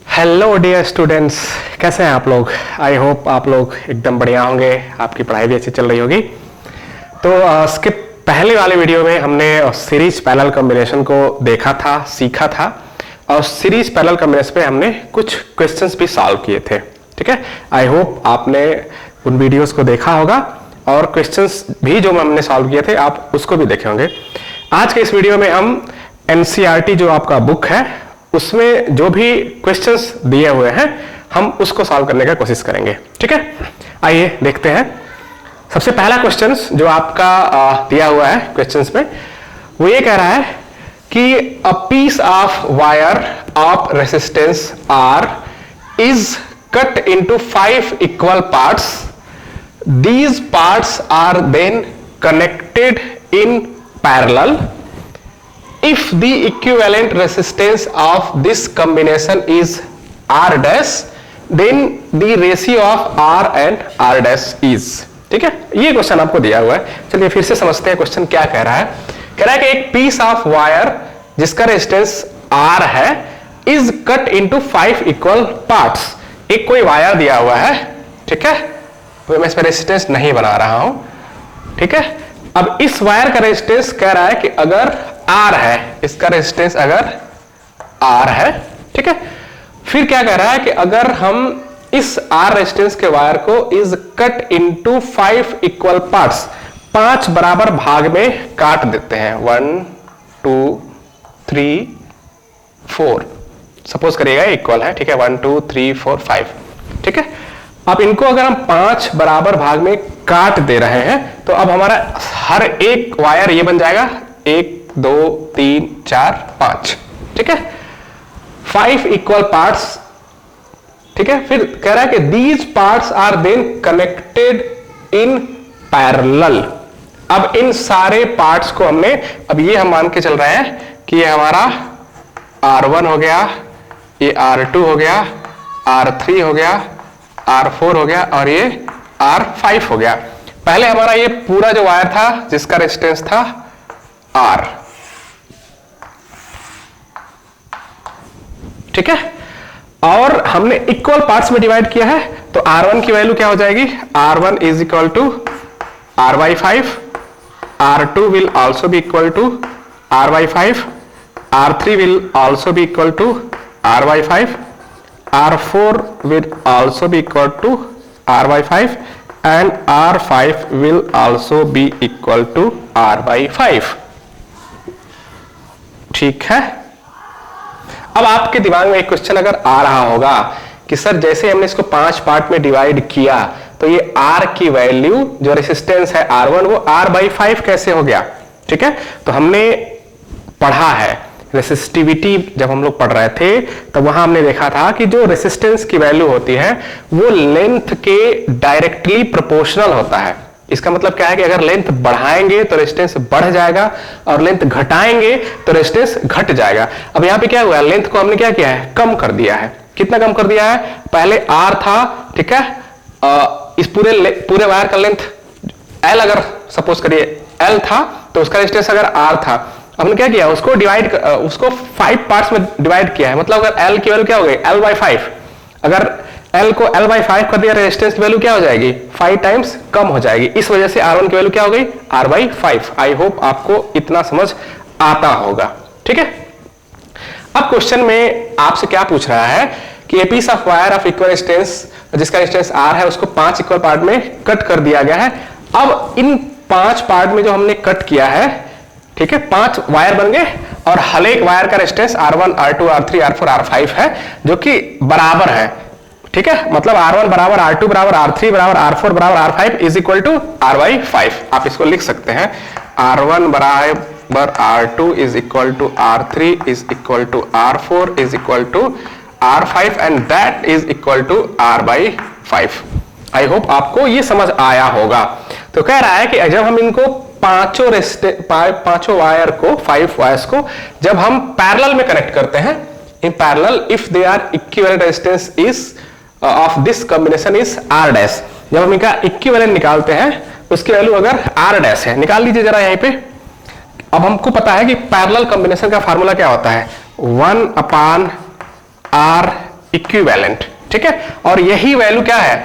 Hello dear students, कैसे हैं आप लोग। आई होप आप लोग एकदम बढ़िया होंगे, आपकी पढ़ाई भी अच्छी चल रही होगी। तो इसके पहले वाले वीडियो में हमने सीरीज पैरेलल कॉम्बिनेशन को देखा था, सीखा था, और सीरीज पैरेलल कॉम्बिनेशन पे हमने कुछ क्वेश्चंस भी सॉल्व किए थे। ठीक है, आई होप आपने उन वीडियोस को देखा होगा और क्वेश्चंस भी जो हमने सॉल्व किए थे आप उसको भी देखे होंगे। आज के इस वीडियो में हम एनसीईआरटी जो आपका बुक है उसमें जो भी क्वेश्चंस दिए हुए हैं हम उसको सॉल्व करने का कोशिश करेंगे। ठीक है, आइए देखते हैं। सबसे पहला क्वेश्चन जो आपका दिया हुआ है क्वेश्चंस में, वो ये कह रहा है कि a piece of wire of resistance R is cut into 5 equal parts. These parts are then connected in parallel. If the equivalent resistance of this combination is R dash, then the ratio of R and R dash is. ठीक है, ये question आपको दिया हुआ है। चलिए फिर से समझते हैं क्वेश्चन क्या कह रहा है। कह रहा है कि एक पीस ऑफ वायर जिसका रेजिस्टेंस R है is cut into 5 equal parts. एक कोई वायर दिया हुआ है, ठीक है, तो मैं इसमें रेजिस्टेंस नहीं बना रहा हूं। ठीक है, अब इस वायर का रेजिस्टेंस कह रहा है कि अगर R है, इसका रेजिस्टेंस अगर R है, ठीक है, फिर क्या कह रहा है कि अगर हम इस R रेजिस्टेंस के वायर को is cut into 5 equal parts, 5 बराबर भाग में काट देते हैं। 1 2 3 4 सपोज करिएगा इक्वल है। ठीक है, 1 2 3 4 5। ठीक है, अब इनको अगर हम 5 बराबर भाग में काट दे रहे हैं तो अब हमारा हर एक वायर ये बन जाएगा 1 2 3 4 5। ठीक है, 5 इक्वल पार्ट्स। ठीक है, फिर कह रहा है कि these parts are then connected in parallel. अब इन सारे पार्ट्स को हमने, अब ये हम मान के चल रहे हैं कि ये हमारा R1 हो गया, ये R2 हो गया, R3 हो गया, R4 हो गया और ये R5 हो गया। पहले हमारा ये पूरा जो वायर था जिसका रेजिस्टेंस था R। ठीक है, और हमने इक्वल पार्ट्स में डिवाइड किया है तो R1 की वैल्यू क्या हो जाएगी, R1 is equal to R by 5, R2 will also be equal to R by 5, R3 will also be equal to R by 5, R4 will also be equal to R by 5 and R5 will also be equal to R by 5। ठीक है, अब आपके दिमाग में एक question अगर आ रहा होगा कि सर जैसे हमने इसको 5 पार्ट में डिवाइड किया तो ये R की वैल्यू जो रेजिस्टेंस है R1 वो R by 5 कैसे हो गया। ठीक है, तो हमने पढ़ा है रेसिस्टिविटी, जब हम लोग पढ़ रहे थे तो वहां हमने देखा था कि जो रेसिस्टेंस की वैल्यू होती है वो लेंथ के डायरेक्टली प्रोपोर्शनल होता है। इसका मतलब क्या है कि अगर लेंथ बढ़ाएंगे तो रेजिस्टेंस बढ़ जाएगा और लेंथ घटाएंगे तो रेजिस्टेंस घट जाएगा। अब यहाँ पे क्या हुआ, लेंथ को हमने क्या किया है, कम कर दिया है। कितना कम कर दिया है, पहले R था, ठीक है, इस पूरे वायर का लेंथ L अगर सपोज करिए L था तो उसका रेजिस्टेंस अगर R था, हमने क्या किया, उसको डिवाइड, उसको 5 पार्ट्स में डिवाइड किया है। मतलब अगर L की वैल्यू क्या हो गई, L by 5, अगर L को L by 5 कर दिया, रेजिस्टेंस की वैल्यू क्या हो जाएगी, 5 टाइम्स कम हो जाएगी। इस वजह से R1 की वैल्यू क्या हो गई, R by 5। आई होप आपको इतना समझ आता होगा। ठीक है, अब क्वेश्चन में आपसे क्या पूछ रहा है कि a piece of wire of equal resistance, जिसका रेजिस्टेंस R है, उसको 5 इक्वल पार्ट में कट कर दिया गया है। अब इन 5 पार्ट में जो हमने कट किया है, ठीक है, 5 वायर बन गए और हर एक वायर का resistance R1 R2 R3 R4 R5 है जो कि बराबर है। ठीक है, मतलब R1 बराबर R2 बराबर R3 बराबर R4 बराबर R5 is equal to R by 5। आप इसको लिख सकते हैं, R1 बराबर R2 is equal to R3 is equal to R4 is equal to R5 and that is equal to R by 5। I hope आपको ये समझ आया होगा। तो कह रहा है कि जब हम इनको पांचों वायर को, 5 वायर्स को जब हम पैरेलल में कनेक्ट करते हैं, in parallel if they are equivalent resistance is of this combination is R dash. जब हम इनका इक्विवेलेंट निकालते हैं उसकी वैल्यू अगर R डैश है, निकाल लीजिए जरा यहीं पे। अब हमको पता है कि पैरेलल कॉम्बिनेशन का फार्मूला क्या होता है, 1 अपान आर इक्विवेलेंट, ठीक है। और यही वैल्यू क्या है,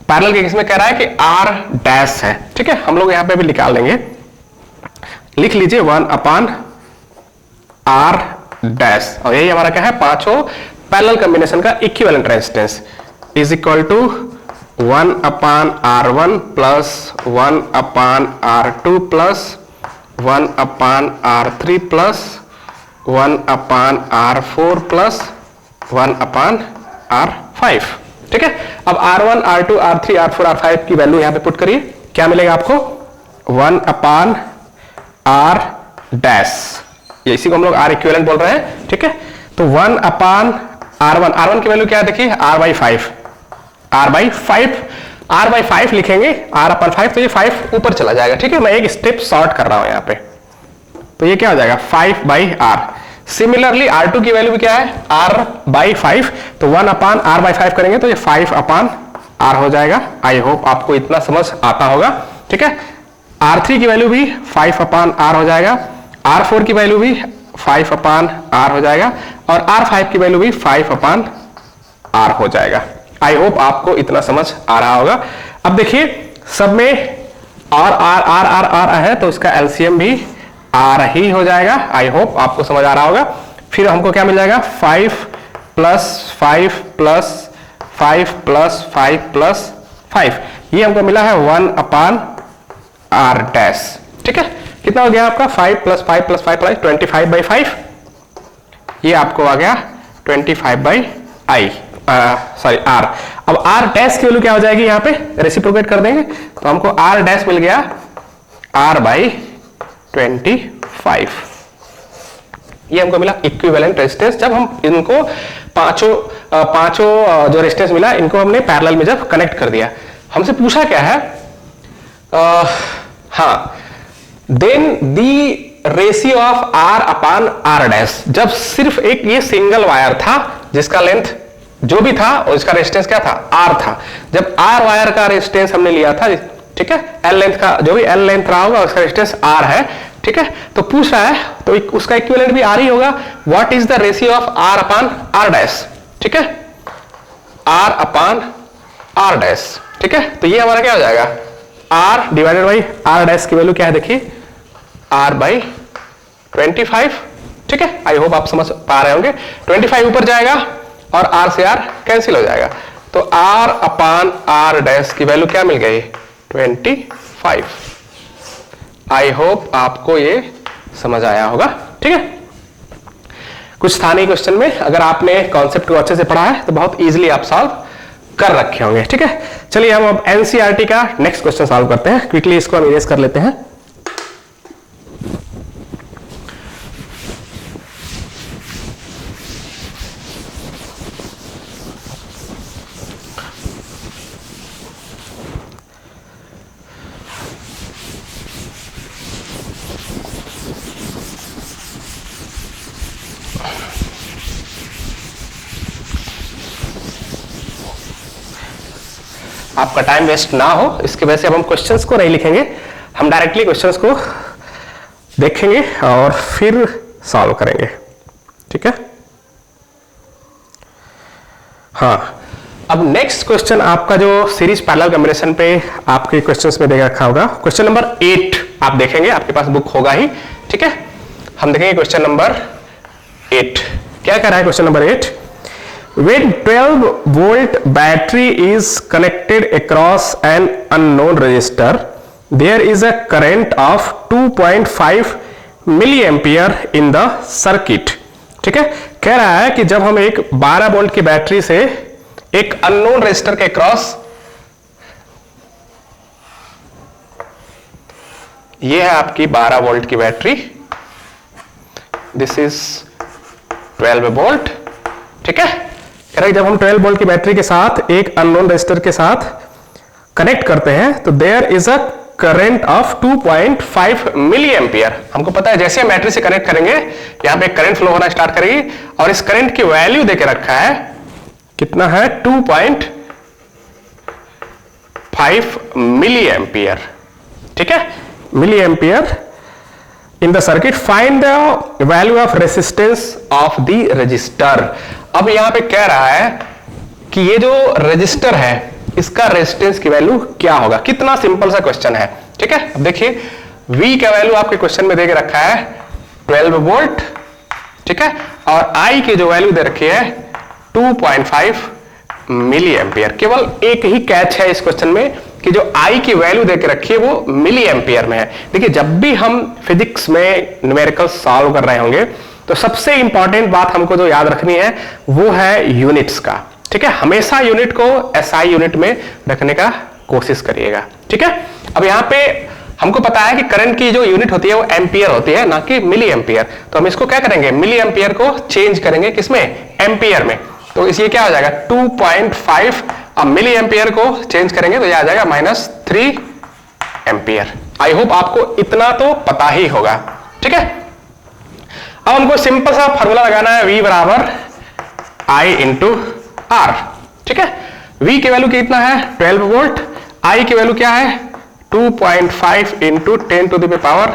पैरेलल के केस में कह रहा है कि आर डैश है, ठीक है। हम लोग यहां पे भी निकाल लेंगे, लिख लीजिए 1 अपान आर डैश, और यही हमारा क्या है, पांचों पैरेलल कॉम्बिनेशन का equivalent resistance is equal to 1 upon R1 plus 1 upon R2 plus 1 upon R3 plus 1 upon R4 plus 1 upon R5, ठीक है। अब R1, R2, R3, R4, R5 की वैल्यू यहां पे पुट करिए, क्या मिलेगा आपको, 1 अपान R डैश, ये इसी को हम लोग R इक्विवेलेंट बोल रहे हैं, ठीक है। तो 1 अपान R1, R1 की वैल्यू क्या है देखिए, R बाई 5, R बाई 5 लिखेंगे, R अपन 5, तो ये 5 ऊपर चला जाएगा, ठीक है। मैं एक स्टेप शॉर्ट कर रहा हूं यहां पे, तो ये क्या हो जाएगा 5 बाई R। सिमिलरली R2 की वैल्यू भी क्या है, R बाई 5, तो 1 अपान R बाई 5 करेंगे तो ये 5 अपान R हो जाएगा। आई होप आपको इतना समझ आता होगा, ठीक है। R3 की वैल्यू भी 5 अपान R हो जाएगा, R4 की वैल्यू भी 5 अपान R हो जाएगा, और R5 की वैल्यू भी 5 अपान R हो जाएगा। आई होप आपको इतना समझ आ रहा होगा। अब देखिए सब में R है, तो इसका एलसीएम भी R ही हो जाएगा। आई होप आपको समझ आ रहा होगा। फिर हमको क्या मिल जाएगा, 5 प्लस 5 प्लस 5 प्लस 5 प्लस 5, ये हमको मिला है 1 अपान R डैश, ठीक है। कितना हो गया आपका, 5 प्लस 5 प्लस 5 प्लस 25 बाई 5, ये आपको आ गया 25 बाई R। अब R डैश की वैल्यू क्या हो जाएगी, यहां पे रेसिप्रोकेट कर देंगे तो हमको R डैश मिल गया R बाई 25, ये हमको मिला इक्विवेलेंट रेजिस्टेंस। जब हम इनको पांचों जो रेजिस्टेंस मिला, इनको हमने पैरेलल में जब कनेक्ट कर दिया, हमसे पूछा क्या है, हाँ, then the ratio of R upon R dash. जब सिर्फ एक ये सिंगल वायर था जिसका लेंथ जो भी था और इसका रेजिस्टेंस क्या था, R था, जब R वायर का रेजिस्टेंस हमने लिया था, ठीक है, L लेंथ का, जो भी L लेंथ रहा होगा उसका रेजिस्टेंस R है, ठीक है। तो पूछ रहा है तो उसका इक्विवेलेंट भी R ही होगा। What is the ratio of R upon R dash, ठीक है, R अपान R डैश, ठीक है। तो ये हमारा क्या हो जाएगा, R divided by R dash की वैल्यू क्या है देखिए, R बाई 25, ठीक है। आई होप आप समझ पा रहे होंगे। 25 ऊपर जाएगा और R से R कैंसिल हो जाएगा, तो R अपान R डैश की वैल्यू क्या मिल गई, 25। आई होप आपको ये समझ आया होगा, ठीक है। कुछ था नहीं क्वेश्चन में, अगर आपने कॉन्सेप्ट को अच्छे से पढ़ा है तो बहुत इजीली आप सॉल्व कर रखे होंगे, ठीक है। चलिए हम अब एनसीईआरटी का नेक्स्ट क्वेश्चन सॉल्व करते हैं। क्विकली इसको हम इरेज कर लेते हैं। आपका टाइम वेस्ट ना हो इसकी वजह से अब हम क्वेश्चंस को नहीं लिखेंगे, हम डायरेक्टली क्वेश्चंस को देखेंगे और फिर सॉल्व करेंगे, ठीक है। हाँ, अब नेक्स्ट क्वेश्चन आपका जो सीरीज पैरेलल कॉम्बिनेशन पे आपके क्वेश्चंस में दे रखा होगा, क्वेश्चन नंबर 8 आप देखेंगे, आपके पास बुक होगा ही, ठीक है। हम देखेंगे क्वेश्चन नंबर 8 क्या कह रहा है। Question number 8, when 12 volt battery is connected across an unknown resistor, there is a current of 2.5 milliampere in the circuit, ठीक है। कह रहा है कि जब हम एक 12 वोल्ट की बैटरी से एक अननोन रेजिस्टर के क्रॉस, ये है आपकी 12 वोल्ट की बैटरी, दिस इज 12 वोल्ट, ठीक है। कह रहा है जब हम 12 वोल्ट की बैटरी के साथ एक अननोन रेजिस्टर के साथ कनेक्ट करते हैं तो there is a current of 2.5 milliampere. हमको पता है जैसे हम बैटरी से कनेक्ट करेंगे यहां पे करंट फ्लो होना स्टार्ट करेगी, और इस करंट की वैल्यू देके रखा है, कितना है, 2.5 मिली एम्पियर, ठीक है, milliampere in the circuit find the value of resistance of the resistor. अब यहां पे कह रहा है कि ये जो रजिस्टर है इसका रेजिस्टेंस की वैल्यू क्या होगा। कितना सिंपल सा क्वेश्चन है, ठीक है। अब देखिए V का वैल्यू आपके क्वेश्चन में दे के रखा है 12 वोल्ट, ठीक है, और I की जो वैल्यू दे रखी है 2.5 मिली एम्पियर। केवल एक ही कैच है इस क्वेश्चन में कि जो I की वैल्यू दे के रखी है वो मिली एम्पियर में है। देखिए जब भी हम फिजिक्स में न्यूमेरिकल सॉल्व कर रहे होंगे तो सबसे इंपॉर्टेंट बात हमको जो याद रखनी है वो है यूनिट्स का, ठीक है। हमेशा यूनिट को SI यूनिट में रखने का कोशिश करिएगा, ठीक है। अब यहाँ पे हमको पता है कि करंट की जो यूनिट होती है वो एम्पियर होती है, ना कि मिली एम्पियर। तो हम इसको क्या करेंगे, मिली एम्पियर को चेंज करेंगे किसमें, एम्पियर में। तो इसलिए क्या हो जाएगा 2.5, अब मिली एम्पियर को चेंज करेंगे तो यह आ जाएगा -3 एम्पियर। आई होप आपको इतना तो पता ही होगा, ठीक है। अब हमको सिंपल सा फॉर्मूला लगाना है, V बराबर I इंटू R, ठीक है। V की वैल्यू कितना है 12 वोल्ट, I की वैल्यू क्या है 2.5 into 10 to the power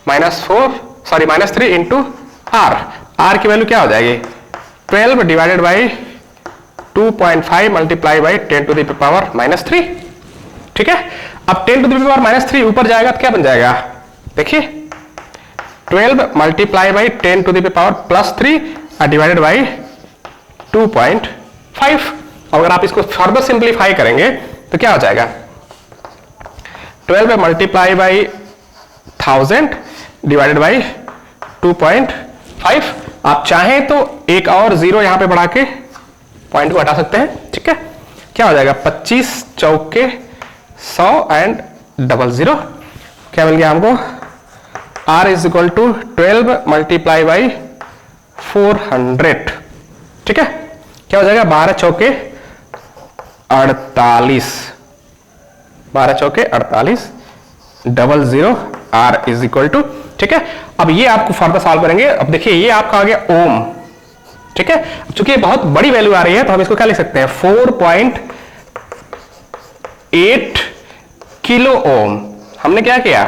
-3 into R की वैल्यू क्या हो जाएगी 12 divided by 2.5 multiply by 10 to the power -3, ठीक है। अब 10 टू द पावर -3 ऊपर जाएगा तो क्या बन जाएगा, देखिए 12 multiply by 10 to the power +3 divided by 2.5। अगर आप इसको फर्दर सिंप्लीफाई करेंगे तो क्या हो जाएगा 12 मल्टीप्लाई बाई 1000 डिवाइडेड बाई 2.5। आप चाहें तो एक और जीरो यहां पे बढ़ा के पॉइंट को हटा सकते हैं, ठीक है। क्या हो जाएगा 25 चौके 100 एंड 00। क्या मिल गया हमको R is equal to 12 multiply by 400, ठीक है। क्या हो जाएगा 12 चौके 48, 12 चौके 48 00 R इज इक्वल टू, ठीक है। अब ये आपको फर्दर सॉल्व करेंगे। अब देखिए ये आपका आ गया ओम, ठीक है। चूंकि ये बहुत बड़ी वैल्यू आ रही है तो हम इसको क्या लिख सकते हैं 4.8 किलो ओम। हमने क्या किया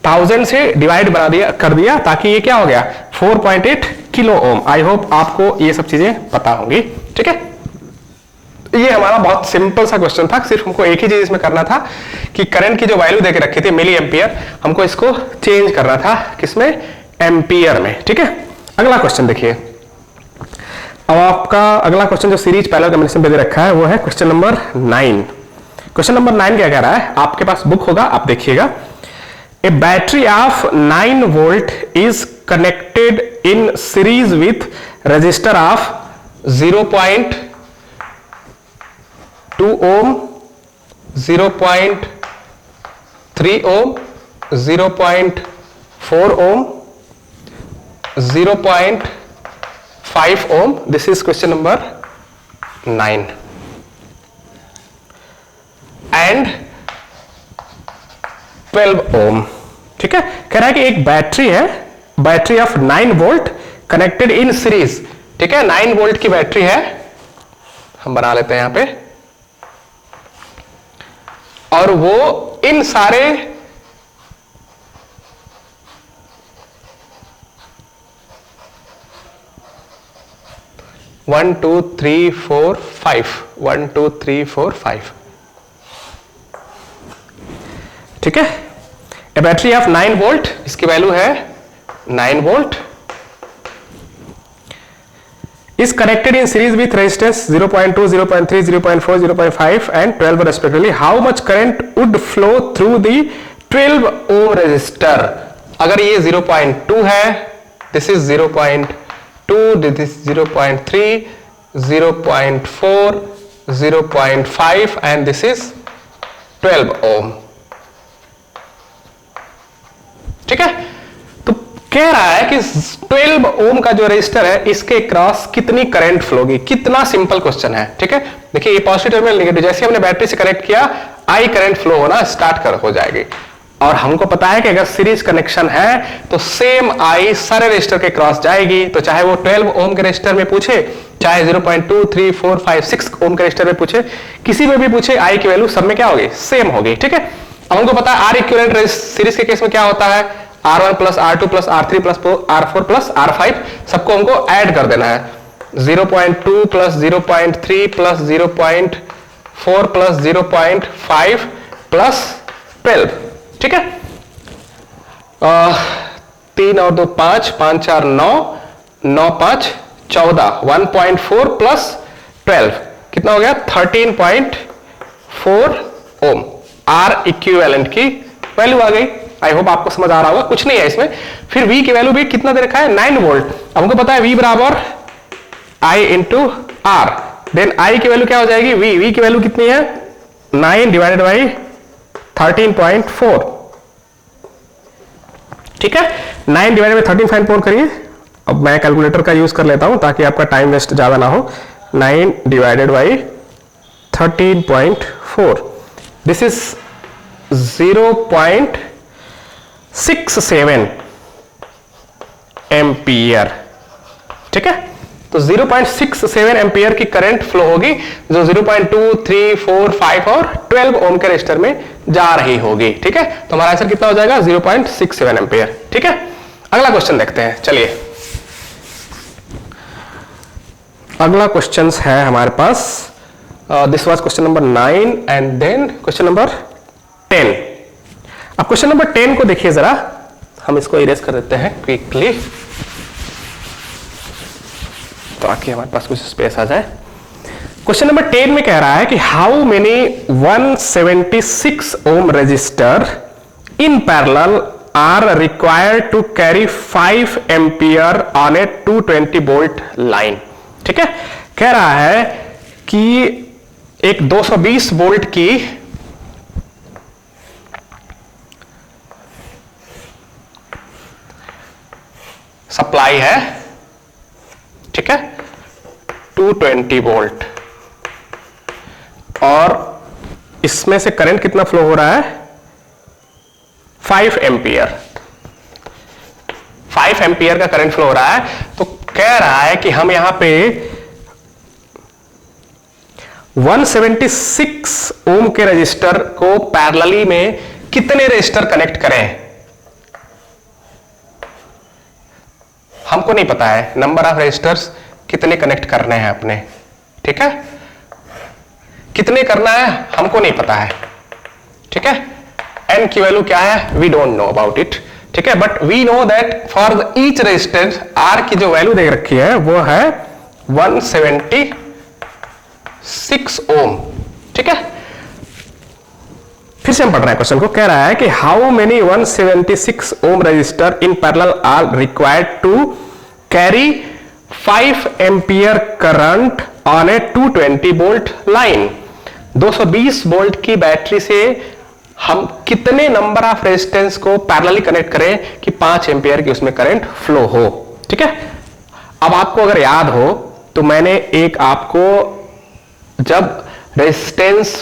1000 से डिवाइड बना दिया कर दिया ताकि ये क्या हो गया 4.8 किलो ओम। आई होप आपको ये सब चीजें पता होंगी, ठीक है। ये हमारा बहुत सिंपल सा क्वेश्चन था, सिर्फ हमको एक ही चीज इसमें करना था कि करंट की जो वैल्यू देके रखी थी मिली एम्पियर, हमको इसको चेंज करना था किसमें, एम्पियर में, ठीक है। अगला क्वेश्चन देखिए। अब आपका अगला क्वेश्चन जो सीरीज पैरेलल कॉम्बिनेशन पे दे रखा है वो है क्वेश्चन नंबर 9। क्वेश्चन नंबर 9 क्या कह रहा है, आपके पास बुक होगा आप देखिएगा। A battery of 9 volt is connected in series with resistor of 0.2 ohm, 0.3 ohm, 0.4 ohm, 0.5 ohm. This is question number 9 and 12 ohm, ठीक है। कह रहा है कि एक बैटरी है, battery of 9 volt connected in series, ठीक है। 9 वोल्ट की बैटरी है, हम बना लेते हैं यहां पे, और वो इन सारे one two three four five 1 2 3 4 5, ठीक है। ए बैटरी ऑफ 9 वोल्ट, इसकी वैल्यू है 9 volt, is connected in series with resistance 0.2, 0.3, 0.4, 0.5 and 12 respectively. How much current would flow through the 12 ohm resistor? अगर ये 0.2 है, this is 0.2, this is 0.3, 0.4, 0.5 and this is 12 ohm, ठीक है। तो कह रहा है कि 12 ओम का जो रेजिस्टर है इसके क्रॉस कितनी करंट फ्लो होगी। कितना सिंपल क्वेश्चन है, ठीक है। देखिए ये पॉजिटिव टर्मिनल नेगेटिव, जैसे हमने बैटरी से कनेक्ट किया आई करंट फ्लो होना स्टार्ट हो जाएगी। और हमको पता है कि अगर सीरीज कनेक्शन है तो सेम आई सारे रेजिस्टर के क्रॉस जाएगी। तो चाहे वो 12 ओम के रेजिस्टर में पूछे, चाहे 0.2, 3, 4, 5, 6 ओम के रेजिस्टर में पूछे, किसी में भी पूछे आई की वैल्यू सब में क्या होगी, सेम होगी, ठीक है। अब हमको पता है आर इक्विवेलेंट सीरीज के केस में क्या होता है, R1 plus R2 plus R3 plus R4 plus R5 सबको हमको ऐड कर देना है। 0.2 प्लस 0.3 प्लस 0.4 प्लस 0.5 प्लस 12, ठीक है। 3 और 2 5, 5 4 9, 9 5 14, 1.4 प्लस 12 कितना हो गया 13.4 ओम। आर इक्विवेलेंट की वैल्यू आ गई। आई होप आपको समझ आ रहा होगा, कुछ नहीं है इसमें। फिर V की वैल्यू भी कितना दे रखा है 9 वोल्ट। अब हमको पता है V बराबर I into R, then I की वैल्यू क्या हो जाएगी V की वैल्यू कितनी है 9 डिवाइडेड बाई 13.4, ठीक है। 9 डिवाइडेड बाई 13.4 करिए। अब मैं कैलकुलेटर का यूज कर लेता हूं ताकि आपका टाइम वेस्ट ज्यादा ना हो। 9 divided by 13.4, this is 0.67 ampere, ठीक है। तो 0.67 एम्पियर की करंट फ्लो होगी जो 0.2, 3, 4, 5 और 12 ओम के रेजिस्टर में जा रही होगी, ठीक है। तो हमारा आंसर कितना हो जाएगा 0.67 एम्पियर, ठीक है। अगला क्वेश्चन देखते हैं, चलिए। अगला क्वेश्चन है हमारे पास, this was question number 9 and then question number 10। अब क्वेश्चन नंबर 10 को देखिए जरा, हम इसको इरेज कर देते हैं क्विकली ताकि हमारे पास कुछ स्पेस आ जाए। क्वेश्चन नंबर 10 में कह रहा है कि how many 176 ohm resistor in parallel are required to carry 5 ampere on a 220 volt line, ठीक है। कह रहा है कि एक 220 वोल्ट की सप्लाई है, ठीक है, 220 वोल्ट, और इसमें से करंट कितना फ्लो हो रहा है 5 एम्पियर। 5 एम्पियर का करंट फ्लो हो रहा है। तो कह रहा है कि हम यहां पे 176 ओम के रजिस्टर को पैरेलली में कितने रजिस्टर कनेक्ट करें। हमको नहीं पता है नंबर ऑफ रजिस्टर्स कितने कनेक्ट करने हैं अपने, ठीक है। कितने करना है हमको नहीं पता है, ठीक है। n की वैल्यू क्या है we don't know about it, ठीक है। But we know that for each resistance R की जो वैल्यू दे रखी है वो है 176 ओम, ठीक है। फिर से हम पढ़ रहे हैं क्वेश्चन को। कह रहा है कि how many 176 ohm resistor in parallel are required to carry 5 ampere current on a 220 volt line. 220 volt की बैटरी से हम कितने नंबर ऑफ रेजिस्टेंस को पैरेलली कनेक्ट करें कि 5 एम्पियर की उसमें करंट फ्लो हो, ठीक है। अब आपको अगर याद हो तो मैंने एक आपको, जब रेजिस्टेंस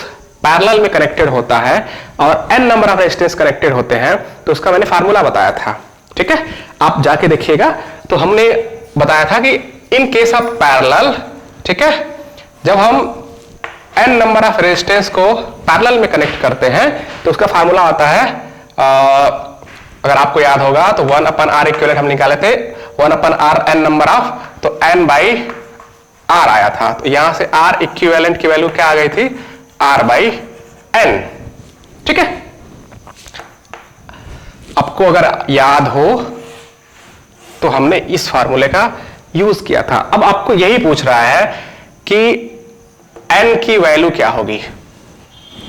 पैरेलल में कनेक्टेड होता है और n number of resistance connected होते हैं तो उसका मैंने फार्मूला बताया था, ठीक है। आप जाके देखिएगा। तो हमने बताया था कि इन केस ऑफ पैरेलल, ठीक है, जब हम n नंबर ऑफ रेजिस्टेंस को पैरेलल में कनेक्ट करते हैं तो उसका फार्मूला आता है, अगर आपको याद होगा तो 1/R इक्विवेलेंट हम निकाले थे, 1/R n नंबर ऑफ, तो n बाई R आया था। तो यहां से R इक्विवेलेंट की वैल्यू क्या आ गई थी R बाई n, ठीक है। आपको अगर याद हो तो हमने इस फार्मूले का यूज किया था। अब आपको यही पूछ रहा है कि n की वैल्यू क्या होगी,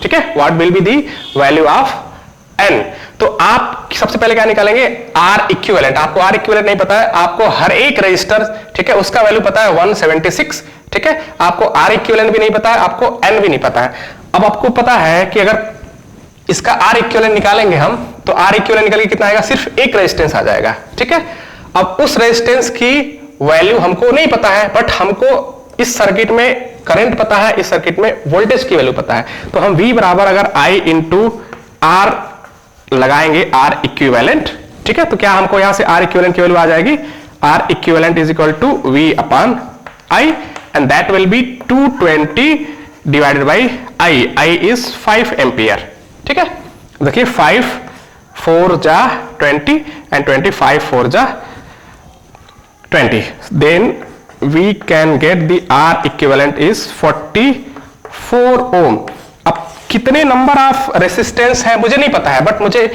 ठीक है। What will be the value of n। तो आप सबसे पहले क्या निकालेंगे R इक्विवेलेंट। आपको R इक्विवेलेंट नहीं पता है, आपको हर एक रजिस्टर, ठीक है, उसका वैल्यू पता है 176, ठीक है। आपको R इक्विवेलेंट भी नहीं पता है, आपको n भी नहीं पता है। अब आपको पता है कि अगर इसका R इक्विवेलेंट निकालेंगे हम तो R इक्विवेलेंट निकल के कितना आएगा, सिर्फ एक रेजिस्टेंस आ जाएगा, ठीक है। अब उस रेजिस्टेंस की वैल्यू हमको नहीं पता है, बट हमको इस सर्किट में करंट पता है, इस सर्किट में वोल्टेज की वैल्यू पता है। तो हम V बराबर अगर I इंटू R लगाएंगे R इक्विवेलेंट, ठीक है। तो क्या हमको यहां से R इक्विवेलेंट की वैल्यू आ जाएगी, R equivalent is equal to V upon I and that will be 220 divided by I is 5 ampere, ठीक है। देखिए 5 4 जा 20 and 25 4 जा 20. Then we can get the R equivalent is 44 ohm. अब कितने नंबर ऑफ रेसिस्टेंस है मुझे नहीं पता है, बट मुझे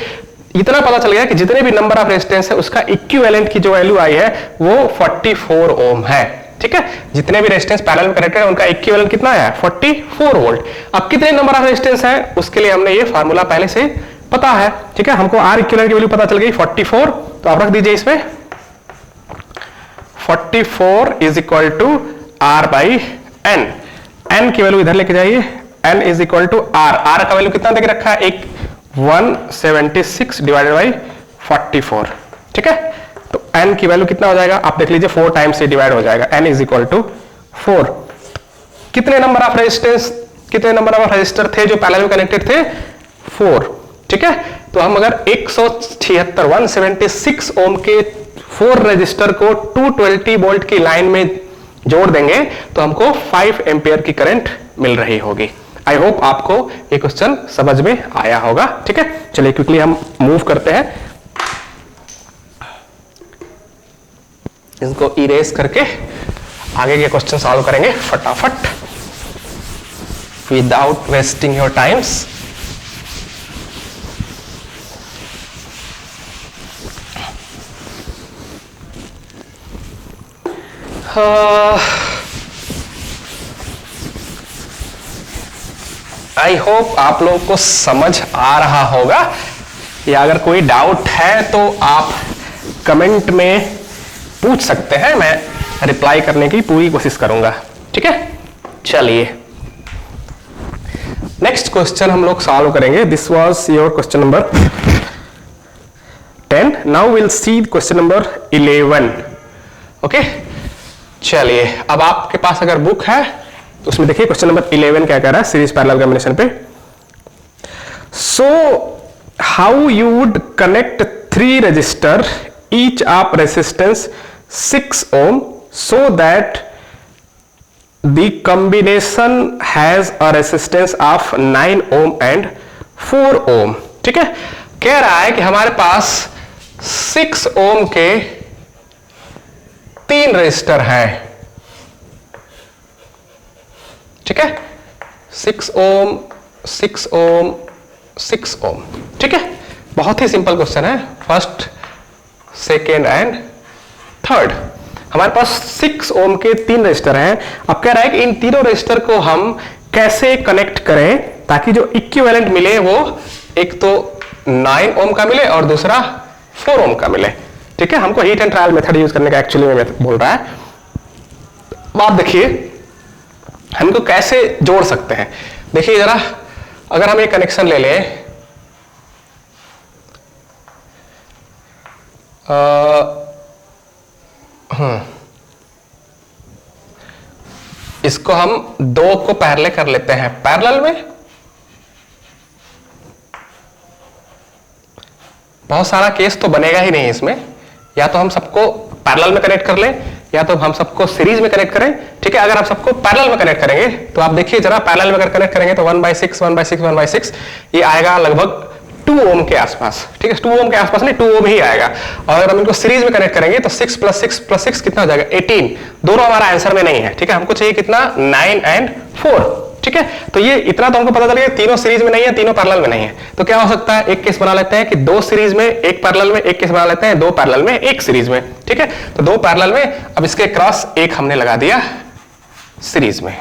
इतना पता चल गया कि जितने भी नंबर ऑफ रेजिस्टेंस है उसका इक्विवेलेंट की जो वैल्यू आई है वो 44 ओम है। ठीक है, जितने भी रेजिस्टेंस पैरेलल में कनेक्टेड है उनका इक्विवेलेंट कितना है 44 वोल्ट। अब कितने नंबर ऑफ रेजिस्टेंस है उसके लिए हमने ये फार्मूला पहले से पता है। ठीक है, हमको आर इक्विवेलेंट की वैल्यू पता चल गई 44, तो आप रख दीजिए इसमें 44 is equal to R by N. N की वैल्यू इधर लेके जाइए, एन is equal to R. R का वैल्यू कितना देके रखा है, एक 176 डिवाइडेड बाई 44। ठीक है, तो n की वैल्यू कितना हो जाएगा आप देख लीजिए, 4 टाइम्स से डिवाइड हो जाएगा, n इज इक्वल टू 4। कितने नंबर ऑफ रेजिस्टेंस, कितने नंबर ऑफ रेजिस्टर थे जो पैरेलल में कनेक्टेड थे, 4। ठीक है, तो हम अगर 176 ओम के 4 रेजिस्टर को 220 वोल्ट की लाइन में जोड़ देंगे तो हमको 5 एम्पियर की करंट मिल रही होगी। आई होप आपको ये क्वेश्चन समझ में आया होगा। ठीक है, चलिए क्विकली हम मूव करते हैं, इसको इरेज करके आगे के क्वेश्चन सॉल्व करेंगे फटाफट without wasting your time's. I hope आप लोगों को समझ आ रहा होगा, या अगर कोई डाउट है तो आप कमेंट में पूछ सकते हैं, मैं रिप्लाई करने की पूरी कोशिश करूंगा। ठीक है, चलिए नेक्स्ट क्वेश्चन हम लोग सॉल्व करेंगे। This was your question number 10। Now will see question number 11। Okay, चलिए अब आपके पास अगर बुक है तो उसमें देखिए क्वेश्चन नंबर 11 क्या कह रहा है सीरीज पैरेलल कॉम्बिनेशन पे। So how you would connect 3 resistor each of resistance 6 ohm so that the combination has a resistance of 9 ohm and 4 ohm. ठीक है, कह रहा है कि हमारे पास 6 ओम के 3 रजिस्टर हैं। ठीक है, 6 ओम 6 ओम 6 ओम। ठीक है, बहुत ही सिंपल क्वेश्चन है, फर्स्ट सेकेंड एंड थर्ड। हमारे पास 6 ओम के 3 रजिस्टर हैं। अब कह रहा है कि इन तीनों रजिस्टर को हम कैसे कनेक्ट करें ताकि जो इक्विवेलेंट मिले वो एक तो 9 ओम का मिले और दूसरा 4 ओम का मिले। ठीक है, हमको heat and trial method use करने का एक्चुअली में बोल रहा है। आप देखिए हम इनको कैसे जोड़ सकते हैं। देखिए जरा, अगर हम एक कनेक्शन ले लें, इसको हम 2 को पैरेलल कर लेते हैं पैरेलल में। बहुत सारा केस तो बनेगा ही नहीं इसमें, या तो हम सबको पैरेलल में कनेक्ट कर लें या तो हम सबको सीरीज में कनेक्ट करें। ठीक है, अगर आप सबको पैरेलल में कनेक्ट करेंगे तो आप देखिए जरा, पैरेलल में अगर कनेक्ट करेंगे तो 1/6 1/6 1/6 ये आएगा लगभग 2 ओम के आसपास। ठीक है, 2 ओम के आसपास नहीं, 2 ओम ही आएगा। और अगर हम इनको सीरीज में कनेक्ट करेंगे तो 6 + 6 + 6 कितना हो जाएगा 18। दोनों हमारा आंसर में नहीं है। ठीक है, हमको चाहिए कितना 9 एंड 4। ठीक है, तो ये इतना तो हमको पता चल गया, तीनों सीरीज में नहीं है, तीनों पैरेलल में नहीं है। तो क्या हो सकता है, एक केस बना लेते हैं कि 2 सीरीज में 1 पैरेलल में, एक केस बना लेते हैं 2 पैरेलल में 1 सीरीज में। ठीक है, तो 2 पैरेलल में, अब इसके क्रॉस 1 हमने लगा दिया सीरीज में।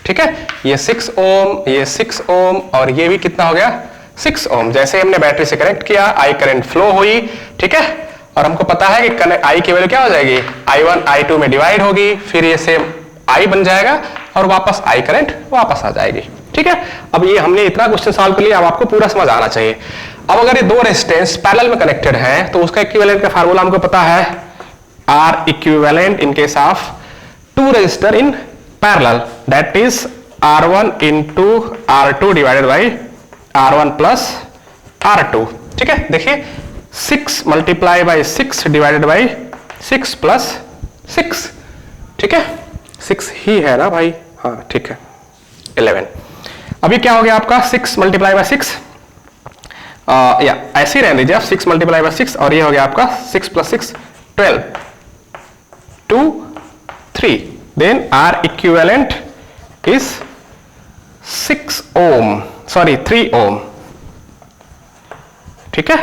ठीक है, ये 6 ओम, ये 6 ओम और ये भी कितना हो गया 6 ओम। जैसे हमने बैटरी से कनेक्ट किया, आई करंट फ्लो हुई। ठीक है, और हमको पता है कि आई की वैल्यू क्या हो जाएगी, I1 I2 में डिवाइड होगी, फिर ये सेम आई बन जाएगा और वापस आई करंट वापस आ जाएगी। ठीक है, अब ये हमने इतना क्वेश्चन सॉल्व कर लिया, अब आपको पूरा समझ आना चाहिए। अब अगर ये 2 रेजिस्टेंस पैरेलल में कनेक्टेड हैं तो उसका इक्विवेलेंट का फार्मूला हमको पता है, R equivalent in case of 2 resistor in parallel, that is R1 into R2 divided by R1 plus R2। ठीक है, देखिए 6 multiply by 6 divided by 6 plus 6। ठीक है, 6 ही है ना भाई, हाँ ठीक है 11। अभी क्या हो गया आपका 6 मल्टीप्लाई बाई 6 या ऐसे ही रहने दीजिए आप, 6 मल्टीप्लाई बाय 6 और ये हो गया आपका 6 + 6 12 2 3, then R equivalent is 6 ohm, sorry 3 ohm. ठीक है,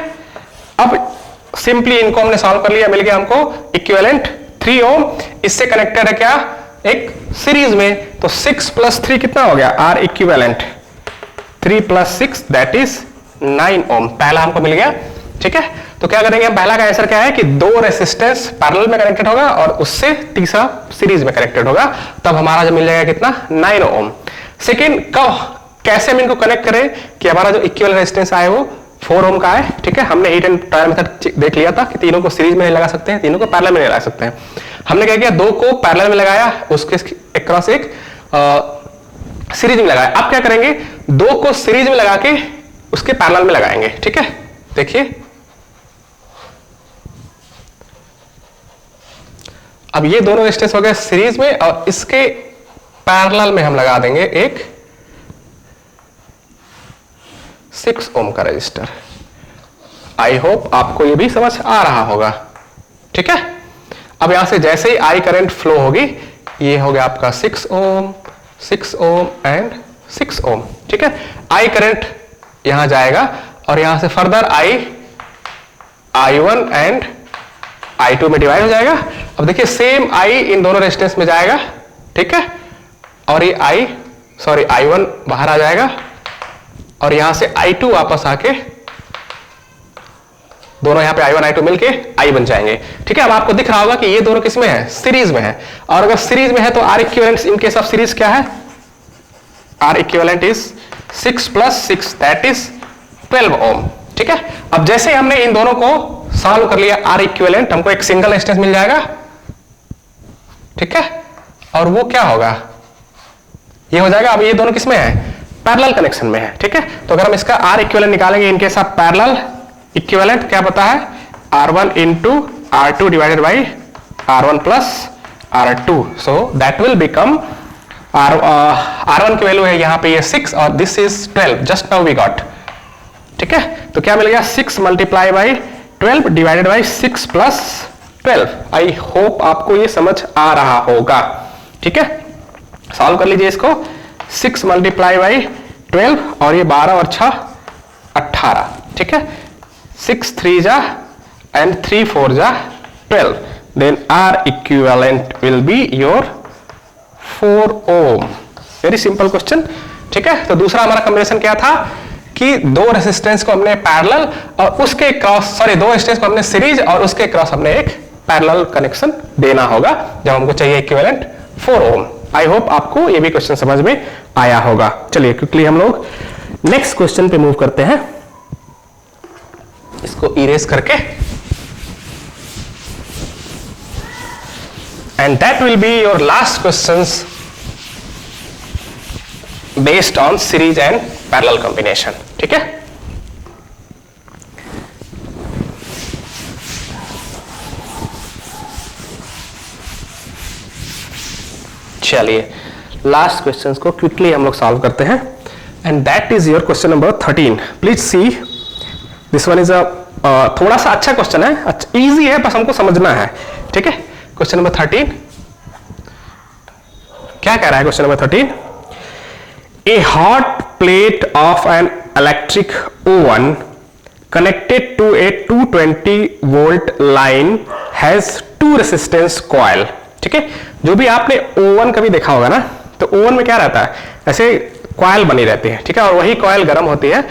अब सिंपली इनको हमने सॉल्व कर लिया, मिल गया हमको इक्विवेलेंट 3 ओम। इससे कनेक्टेड है क्या, एक सीरीज में, तो 6 + 3 कितना हो गया, आर इक्विवेलेंट 3 + 6 दैट इज 9 ओम। पहला हमको मिल गया। ठीक है, तो क्या करेंगे, पहला का आंसर क्या है कि 2 रेसिस्टेंस पैरेलल में कनेक्टेड होगा और उससे तीसरा सीरीज में कनेक्टेड होगा, तब हमारा जो मिल जाएगा कितना, 9 ओम। सेकेंड, कैसे हम इनको कनेक्ट करें कि हमारा जो इक्विवेलेंट रेजिस्टेंस आए वो 4 ओम का है। ठीक है, हमने हीट एंड ट्रायल मेथड देख लिया था कि तीनों को सीरीज में लगा सकते हैं, तीनों को पैरेलल में लगा सकते हैं। हमने क्या किया, 2 को पैरेलल में लगाया, उसके अक्रॉस एक सीरीज में लगाया। अब क्या करेंगे, 2 को सीरीज में लगा के उसके पैरेलल में लगाएंगे। ठीक है, देखिए अब ये दोनों रेजिस्टेंस हो गए सीरीज में और इसके पैरेलल में हम लगा देंगे एक 6 ओम का रजिस्टर। आई होप आपको ये भी समझ आ रहा होगा। ठीक है, अब यहां से जैसे ही आई करंट फ्लो होगी, ये हो गया आपका 6 ओम 6 ओम एंड 6 ओम। ठीक है, आई करंट यहां जाएगा और यहां से फर्दर I1 एंड I2 में डिवाइड हो जाएगा। अब देखिए सेम I इन दोनों रेजिस्टेंस में जाएगा। ठीक है, और ये I1 बाहर आ जाएगा और यहां से I2 वापस आके दोनों यहां पे I1 I2 मिलके I बन जाएंगे। ठीक है, अब आपको दिख रहा होगा कि ये दोनों किसमें है, सीरीज में है। और अगर सीरीज में है तो R equivalent in case of series क्या है, R equivalent is 6 + 6 that is 12 ohm. ठीक है, अब जैसे हमने इन दोनों को सॉल्व कर लिया आर इक्विवेलेंट, हमको एक सिंगल रेजिस्टेंस मिल जाएगा। ठीक है, और वो क्या होगा, ये हो जाएगा। अब ये दोनों किसमें है, पैरेलल कनेक्शन में है। ठीक है, तो अगर हम इसका आर इक्विवेलेंट निकालेंगे इनके साथ पैरेलल इक्विवेलेंट क्या पता है, R1 × R2 divided by R1 + R2, so that will become R1 की वैल्यू है यहां पे ये 6 और this is 12, just now we got. ठीक है, तो क्या मिल गया, 6 × 12 डिवाइडेड बाई 6 + 12। आई होप आपको ये समझ आ रहा होगा। ठीक है, सॉल्व कर लीजिए इसको, 6 × 12 और ये 12 और 6 18। ठीक है, 6 3 जा and 3 4 जा 12, then R equivalent will be your 4 ohm। Very simple question. ठीक है, तो दूसरा हमारा कॉम्बिनेशन क्या था कि 2 रेजिस्टेंस को हमने पैरेलल और उसके क्रॉस, 2 रेजिस्टेंस को हमने सीरीज और उसके क्रॉस हमने एक पैरेलल कनेक्शन देना होगा जब हमको चाहिए इक्विवेलेंट 4 ओम। आई होप आपको ये भी क्वेश्चन समझ में आया होगा। चलिए क्विकली हम लोग नेक्स्ट क्वेश्चन पे मूव करते हैं, इसको इरेज करके, and that will be your last questions based on series and parallel combination. ठीक है, चलिए लास्ट क्वेश्चंस को क्विकली हम लोग सॉल्व करते हैं, and that is your question number 13। Please see, this one is थोड़ा सा अच्छा क्वेश्चन है, अच्छा इजी है, बस हमको समझना है। ठीक है, क्वेश्चन नंबर 13 क्या कह रहा है, question number 13, a hot plate of an electric oven connected to a 220 volt line has 2 resistance coil. ठीक है, जो भी आपने ओवन कभी देखा होगा ना, तो ओवन में क्या रहता है, ऐसे कॉइल बनी रहती है। ठीक है, और वही कॉइल गर्म होती है